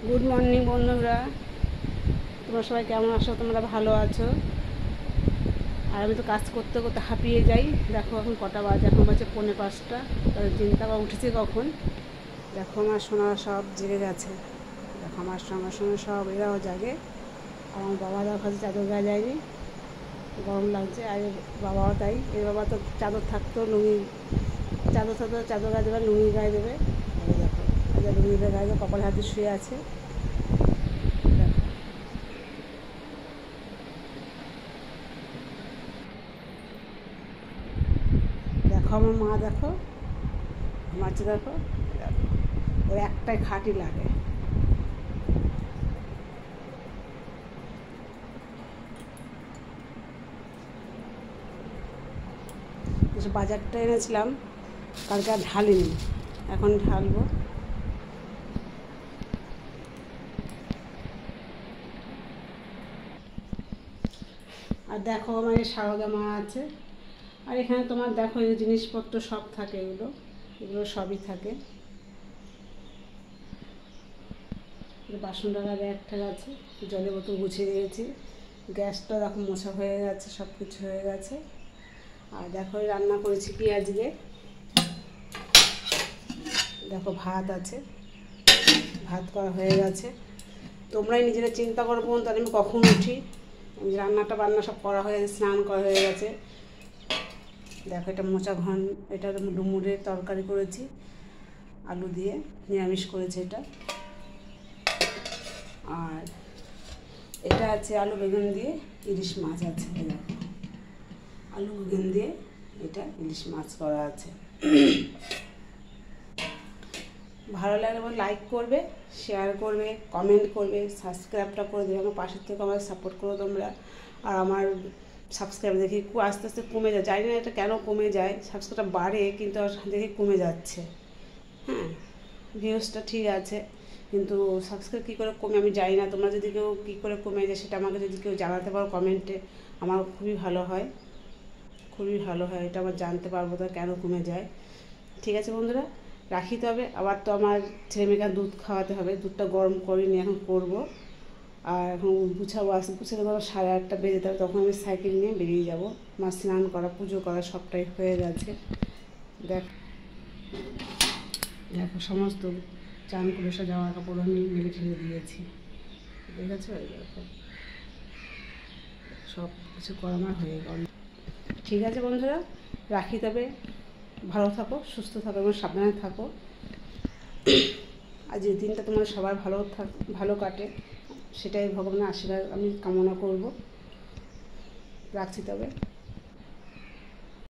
Good morning বন্ধুরা, তোমরা সবাই কেমন আছো? তোমরা ভালো আছো? আর আমি তো কাজ করতে করতে হাঁপিয়ে যাই। দেখো এখন কটা বাজে, এখন বাজে 4:45। তাদের চিন্তা বা উঠেছি কখন। দেখো আমার সোনারা সব জেগে গেছে। দেখো আমার সঙ্গে সঙ্গে সব এরাও জাগে। আর আমার বাবা দেখো কাছে চাদর গায়ে যায়নি, গরম লাগছে। আর বাবাও তাই, এর বাবা তো চাদর থাকতো লুঙ্গি, চাদর থাকতো চাদর গায়ে দেবে, লুঙ্গি গায়ে দেবে। দেখো লুঙ্গি গায়ে দেবে, কপালে হাতে শুয়ে আছে। দেখো আমার মা, দেখো ঘুমাচ্ছে, দেখো দেখো ওর একটাই খাটই লাগে। বাজারটা এনেছিলাম কালকে, আর ঢালিনি, এখন ঢালবো। আর দেখো আমার এই সারদা মা আছে। আর এখানে তোমার দেখো এই জিনিসপত্র সব থাকে, এগুলো এগুলো সবই থাকে। বাসন টাকার একটা আছে, জলের বোতল গুছিয়ে দিয়েছি। গ্যাসটা দেখো মোছা হয়ে গেছে, সব কিছু হয়ে গেছে। আর দেখো রান্না করেছি কি আজকে, দেখো ভাত আছে, ভাত করা হয়ে গেছে। তোমরাই নিজেরা চিন্তা করো বোন, তাহলে আমি কখন উঠি। রান্নাটা বান্না সব করা হয়ে গেছে, স্নান করা হয়ে গেছে। দেখো এটা মোচা ঘন, এটা ডুমুরের তরকারি করেছি আলু দিয়ে, নিরামিষ করেছে এটা। আর এটা আছে আলু বেগুন দিয়ে ইলিশ মাছ আছে। দেখো আলু বেগুন দিয়ে এটা ইলিশ মাছ করা আছে। ভালো লাগলে লাইক করবে, শেয়ার করবে, কমেন্ট করবে, সাবস্ক্রাইবটা করে দেবে। আমার পাশের থেকে আমার সাপোর্ট করো তোমরা। আর আমার সাবস্ক্রাইব দেখি আস্তে আস্তে কমে যায়, জানি না এটা কেন কমে যায়। সাবস্ক্রাইবটা বাড়ে কিন্তু দেখি কমে যাচ্ছে। হ্যাঁ, ভিউজটা ঠিক আছে কিন্তু সাবস্ক্রাইব কী করে কমে আমি জানি না। তোমরা যদি কেউ কী করে কমে যায় সেটা আমাকে যদি কেউ জানাতে পারো কমেন্টে, আমার খুবই ভালো হয়, খুবই ভালো হয়। এটা আমার জানতে পারবো তো কেন কমে যায়। ঠিক আছে বন্ধুরা, রাখি। তবে আবার তো আমার ছেলেমেয়েকে দুধ খাওয়াতে হবে, দুধটা গরম করিনি, এখন করব। আর এখন গুছাবো, আসতে গুছাতে ধরো 8:30 বেজে যাবে, তখন আমি সাইকেল নিয়ে বেরিয়ে যাব। আমার স্নান করা, পুজো করা সবটাই হয়ে গেছে। দেখো সমস্ত চান করে সব জামা কাপড় আমি মেলে ঠেলে দিয়েছি, ঠিক আছে। দেখো সব কিছু করা আমার হয়ে গেল। ঠিক আছে বন্ধুরা, রাখি। তবে ভালো থাকো, সুস্থ থাকো এবং সাবধানে থাকো। আজ এই দিনটা তোমার সবার ভালো কাটে, সেটাই ভগবানের আশীর্বাদ আমি কামনা করব। রাখছি তবে।